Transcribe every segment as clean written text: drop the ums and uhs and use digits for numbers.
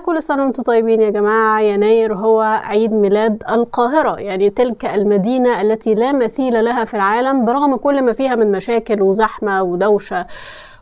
كل سنة وانتم طيبين يا جماعة. يناير هو عيد ميلاد القاهرة، يعني تلك المدينة التي لا مثيل لها في العالم برغم كل ما فيها من مشاكل وزحمة ودوشة،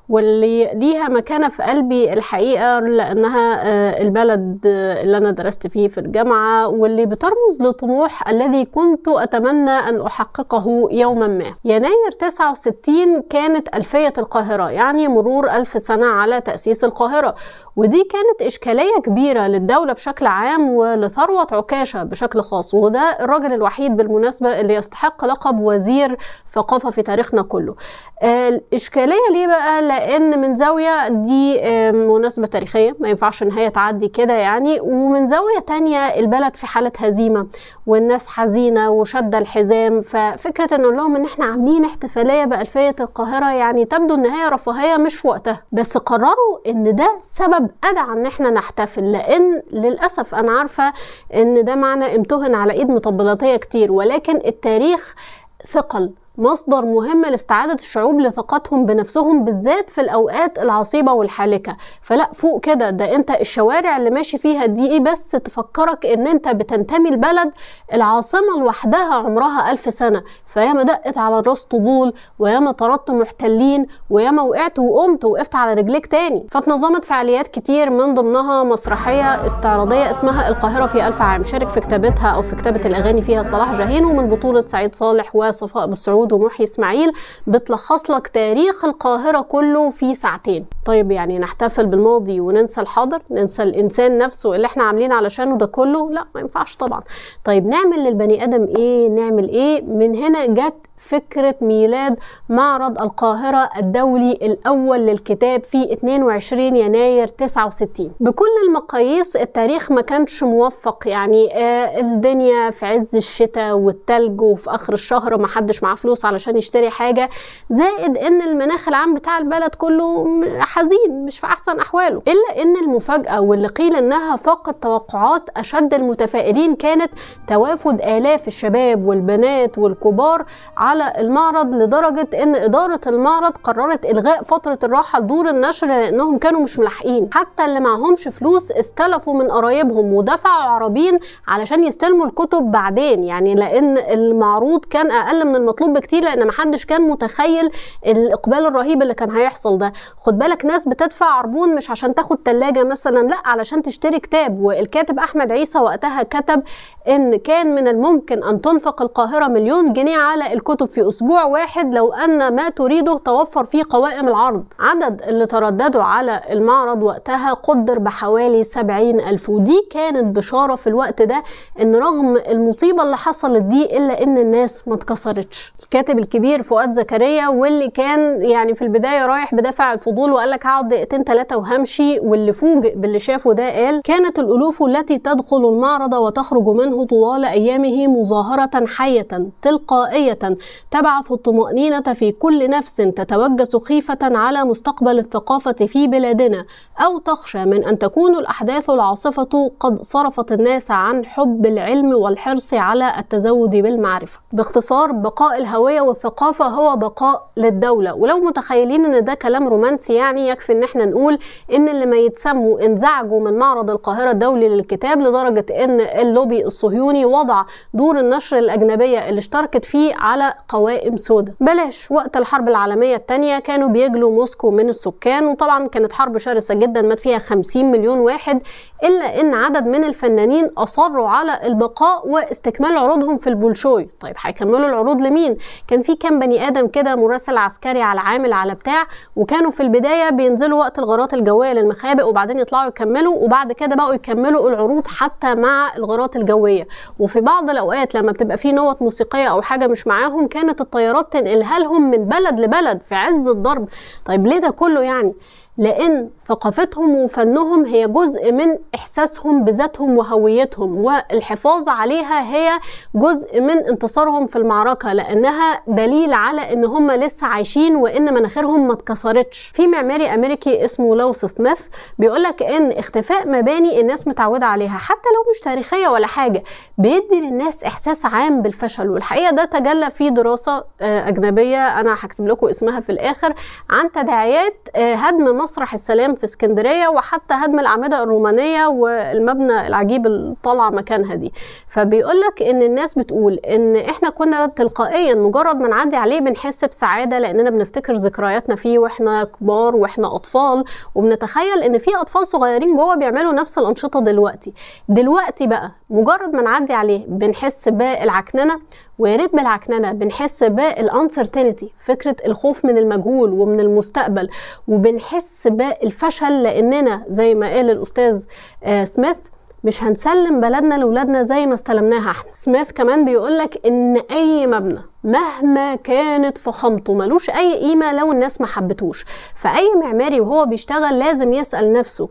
واللي ليها مكانة في قلبي الحقيقة لأنها البلد اللي أنا درست فيه في الجامعة، واللي بترمز لطموح الذي كنت أتمنى أن أحققه يوما ما. يناير 69 كانت ألفية القاهرة، يعني مرور 1000 سنة على تأسيس القاهرة، ودي كانت إشكالية كبيرة للدولة بشكل عام ولثروة عكاشة بشكل خاص، وده الراجل الوحيد بالمناسبة اللي يستحق لقب وزير ثقافة في تاريخنا كله. الإشكالية ليه بقى؟ لأن من زاوية دي مناسبة تاريخية ما ينفعش إن هي تعدي كده يعني، ومن زاوية تانية البلد في حالة هزيمة والناس حزينة وشد الحزام، ففكرة إن نقول لهم إن إحنا عاملين احتفالية بألفية القاهرة يعني تبدو إن هي رفاهية مش في وقتها، بس قرروا إن ده سبب أدعى إن إحنا نحتفل، لأن للأسف أنا عارفة إن ده معنى امتهن على إيد مطبلاتية كتير، ولكن التاريخ ثقل، مصدر مهم لاستعادة الشعوب لثقتهم بنفسهم بالذات في الأوقات العصيبة والحالكة. فلا فوق كده، ده انت الشوارع اللي ماشي فيها دي ايه بس تفكرك ان انت بتنتمي لبلد العاصمة لوحدها عمرها 1000 سنة، فياما دقت على الراس طبول، وياما طردت محتلين، وياما وقعت وقمت وقفت على رجليك تاني. فتنظمت فعاليات كتير من ضمنها مسرحية استعراضية اسمها القاهرة في 1000 عام، شارك في كتابتها او في كتابة الأغاني فيها صلاح جاهين، ومن بطولة سعيد صالح وصفاء بالسعود ومحي اسماعيل، بتلخص لك تاريخ القاهرة كله في ساعتين. طيب يعني نحتفل بالماضي وننسى الحاضر؟ ننسى الإنسان نفسه اللي احنا عاملين علشانه ده كله؟ لا، ما ينفعش طبعا. طيب نعمل للبني آدم ايه؟ نعمل ايه؟ من هنا جت فكرة ميلاد معرض القاهرة الدولي الأول للكتاب في 22 يناير 69. بكل المقاييس التاريخ ما كانش موفق، يعني الدنيا في عز الشتاء والتلج وفي آخر الشهر ما حدش معاه فلوس علشان يشتري حاجة، زائد ان المناخ العام بتاع البلد كله حزين مش في أحسن أحواله. إلا ان المفاجأة واللي قيل انها فاقت توقعات أشد المتفائلين كانت توافد آلاف الشباب والبنات والكبار على المعرض، لدرجة ان إدارة المعرض قررت إلغاء فترة الراحة لدور النشر لأنهم كانوا مش ملاحقين. حتى اللي معهمش فلوس استلفوا من قرايبهم ودفعوا عربين علشان يستلموا الكتب بعدين، يعني لأن المعروض كان أقل من المطلوب بكتير، لأن محدش كان متخيل الإقبال الرهيب اللي كان هيحصل ده. خد بالك، ناس بتدفع عربون مش عشان تاخد تلاجة مثلا، لا، علشان تشتري كتاب. والكاتب أحمد عيسى وقتها كتب إن كان من الممكن أن تنفق القاهرة 1,000,000 جنيه على الكتب في أسبوع واحد لو أن ما تريده توفر في قوائم العرض. عدد اللي ترددوا على المعرض وقتها قدر بحوالي 70,000، ودي كانت بشارة في الوقت ده إن رغم المصيبة اللي حصلت دي إلا إن الناس ما اتكسرتش. الكاتب الكبير فؤاد زكريا، واللي كان يعني في البداية رايح بدافع الفضول وقال لك هقعد دقيقتين 3 وهمشي، واللي فوجئ باللي شافه ده قال: كانت الألوف التي تدخل المعرض وتخرج منه طوال أيامه مظاهرة حية تلقائية تبعث الطمأنينة في كل نفس تتوجس خيفة على مستقبل الثقافة في بلادنا، أو تخشى من أن تكون الأحداث العاصفة قد صرفت الناس عن حب العلم والحرص على التزود بالمعرفة. باختصار، بقاء الهوية والثقافة هو بقاء للدولة. ولو متخيلين ان ده كلام رومانسي، يعني يكفي ان احنا نقول ان اللي ما يتسموا انزعجوا من معرض القاهرة الدولي للكتاب لدرجة ان اللوبي الصهيوني وضع دور النشر الأجنبية اللي اشتركت فيه على قوائم سوداء. بلاش وقت الحرب العالمية الثانية كانوا بيجلوا موسكو من السكان، وطبعا كانت حرب شرسة جدا مات فيها 50 مليون واحد، إلا إن عدد من الفنانين أصروا على البقاء واستكمال عروضهم في البولشوي. طيب هيكملوا العروض لمين؟ كان في كام بني آدم كده مراسل عسكري على عامل على بتاع، وكانوا في البداية بينزلوا وقت الغارات الجوية للمخابئ وبعدين يطلعوا يكملوا، وبعد كده بقوا يكملوا العروض حتى مع الغارات الجوية. وفي بعض الأوقات لما بتبقى في نوت موسيقية أو حاجة مش معاهم كانت الطيارات تنقلها لهم من بلد لبلد في عز الضرب. طيب ليه ده كله يعني؟ لأن ثقافتهم وفنهم هي جزء من إحساسهم بذاتهم وهويتهم، والحفاظ عليها هي جزء من انتصارهم في المعركة، لأنها دليل على إن هم لسه عايشين وإن مناخيرهم ما اتكسرتش. في معماري أمريكي اسمه لوس سميث بيقولك إن اختفاء مباني الناس متعودة عليها حتى لو مش تاريخية ولا حاجة بيدي للناس إحساس عام بالفشل. والحقيقة ده تجلى في دراسة أجنبية أنا هكتب لكم اسمها في الآخر عن تداعيات هدم مسرح السلام في اسكندرية، وحتى هدم الأعمدة الرومانية والمبنى العجيب اللي طالع مكانها دي. فبيقولك ان الناس بتقول ان احنا كنا تلقائيا مجرد ما نعدي عليه بنحس بسعادة، لاننا بنفتكر ذكرياتنا فيه واحنا كبار واحنا اطفال، وبنتخيل ان في اطفال صغيرين جوه بيعملوا نفس الانشطة دلوقتي بقى مجرد ما نعدي عليه بنحس بالعكننة، ويا ريت بالعكننة بنحس بالانسرتينتي، فكرة الخوف من المجهول ومن المستقبل، وبنحس بالفشل، لاننا زي ما قال الاستاذ سميث مش هنسلم بلدنا لولادنا زي ما استلمناها احنا. سميث كمان بيقولك ان اي مبنى مهما كانت فخامته ملوش اي قيمة لو الناس ما حبتوش. فاي معماري وهو بيشتغل لازم يسأل نفسه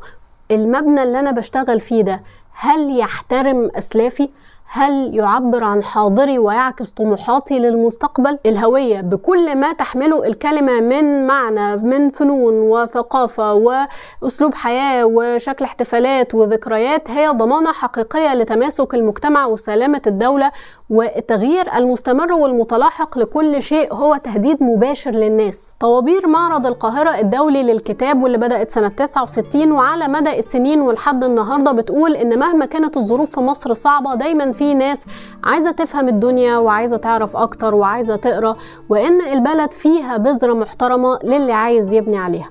المبنى اللي انا بشتغل فيه ده هل يحترم اسلافي؟ هل يعبر عن حاضري ويعكس طموحاتي للمستقبل؟ الهوية بكل ما تحمله الكلمة من معنى، من فنون وثقافة وأسلوب حياة وشكل احتفالات وذكريات، هي ضمانة حقيقية لتماسك المجتمع وسلامة الدولة، والتغيير المستمر والمتلاحق لكل شيء هو تهديد مباشر للناس. طوابير معرض القاهرة الدولي للكتاب واللي بدأت سنة 69 وعلى مدى السنين ولحد النهاردة بتقول إن مهما كانت الظروف في مصر صعبة دايما في ناس عايزة تفهم الدنيا وعايزة تعرف أكتر وعايزة تقرأ، وإن البلد فيها بذرة محترمة للي عايز يبني عليها.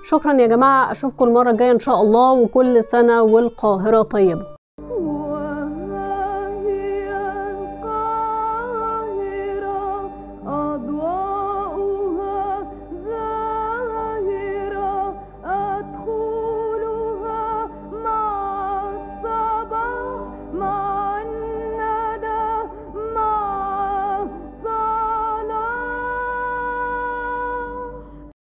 شكرا يا جماعة، أشوفكم المرة الجاية إن شاء الله، وكل سنة والقاهرة طيبة.